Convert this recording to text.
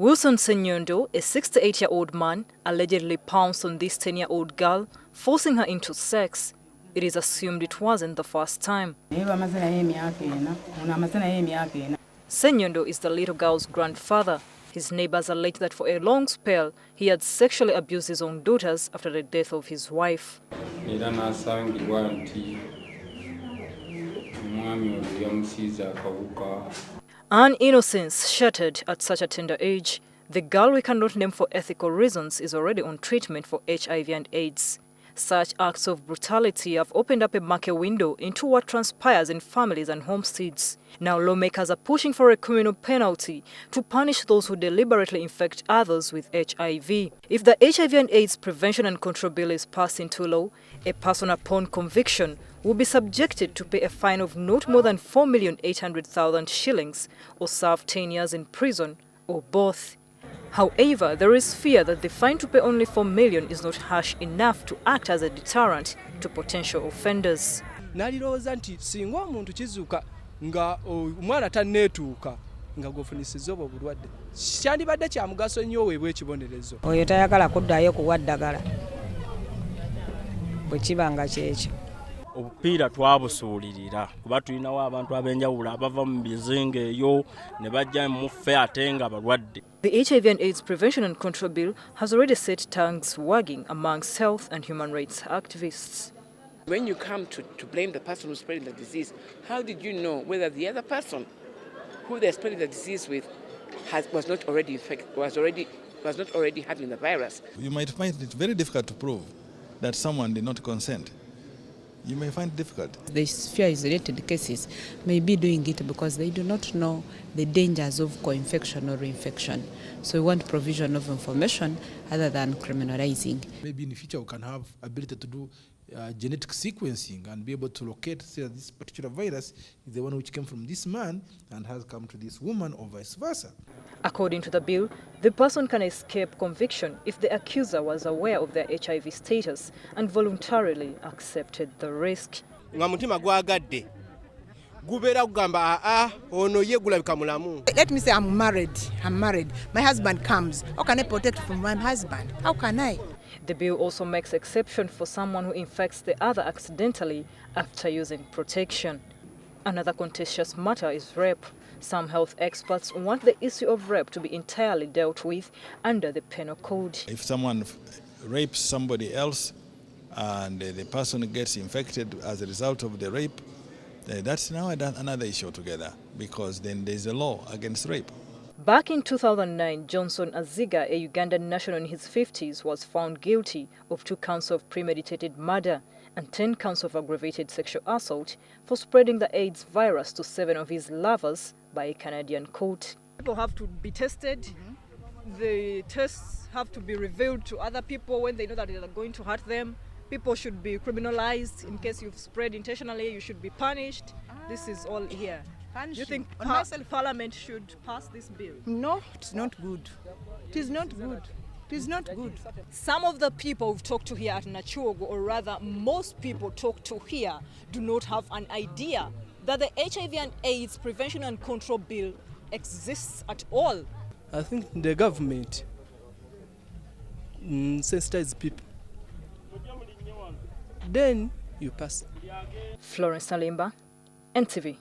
Wilson Senyondo, a 68-year-old man, allegedly pounced on this 10-year-old girl, forcing her into sex. It is assumed it wasn't the first time. Senyondo is the little girl's grandfather. His neighbors allege that for a long spell, he had sexually abused his own daughters after the death of his wife. An innocence shattered at such a tender age, the girl we cannot name for ethical reasons is already on treatment for HIV and AIDS. Such acts of brutality have opened up a market window into what transpires in families and homesteads. Now lawmakers are pushing for a criminal penalty to punish those who deliberately infect others with HIV. If the HIV and AIDS Prevention and Control Bill is passed into law, a person upon conviction will be subjected to pay a fine of not more than 4,800,000 shillings or serve 10 years in prison or both. However, there is fear that the fine to pay only 4 million is not harsh enough to act as a deterrent to potential offenders. Nalirowooza nti singa omuntu kizuuka nga omwana tanneetuuka nga gwofunisiza obwo obulwadde kyandibadde kya mugaso nnyo oweebwa ekibonerezo. Oyo tayagala kuddayo kuwa ddagala bwe kiba nga kyekyo. Obupiira twabusuulirira kuba tulinawo abantu ab'enjawulo abava mu bizinga eyo ne bajja mu ffe ate nga balwadde. The HIV and AIDS Prevention and Control Bill has already set tongues wagging amongst health and human rights activists. When you come to blame the person who's spreading the disease, how did you know whether the other person who they're spreading the disease with was not already having the virus? You might find it very difficult to prove that someone did not consent. You may find it difficult. The fear isolated cases may be doing it because they do not know the dangers of co-infection or reinfection. So we want provision of information other than criminalizing. Maybe in the future we can have ability to do genetic sequencing and be able to locate, say, this particular virus is the one which came from this man and has come to this woman or vice versa. According to the bill, the person can escape conviction if the accuser was aware of their HIV status and voluntarily accepted the risk. Nga mutima gwagadde gubeera kugamba ono ye gulabika mulamu. Let me say I'm married. My husband comes. How can I protect from my husband? How can I? The bill also makes exception for someone who infects the other accidentally after using protection. Another contentious matter is rape. Some health experts want the issue of rape to be entirely dealt with under the penal code. If someone rapes somebody else and the person gets infected as a result of the rape, that's now another issue altogether, because then there's a law against rape. Back in 2009, Johnson Aziga, a Ugandan national in his 50s, was found guilty of 2 counts of premeditated murder and 10 counts of aggravated sexual assault for spreading the AIDS virus to 7 of his lovers by a Canadian court. People have to be tested. The tests have to be revealed to other people when they know that they are going to hurt them. People should be criminalized. In case you've spread intentionally, you should be punished. This is all here. Do you think Parliament should pass this bill? No, it's not good. It is not good. It is not good. Some of the people we've talked to here at Nachuogo, or rather most people talked to here, do not have an idea that the HIV and AIDS Prevention and Control Bill exists at all. I think the government sensitizes people. Then you pass. Florence Nalimba, NTV.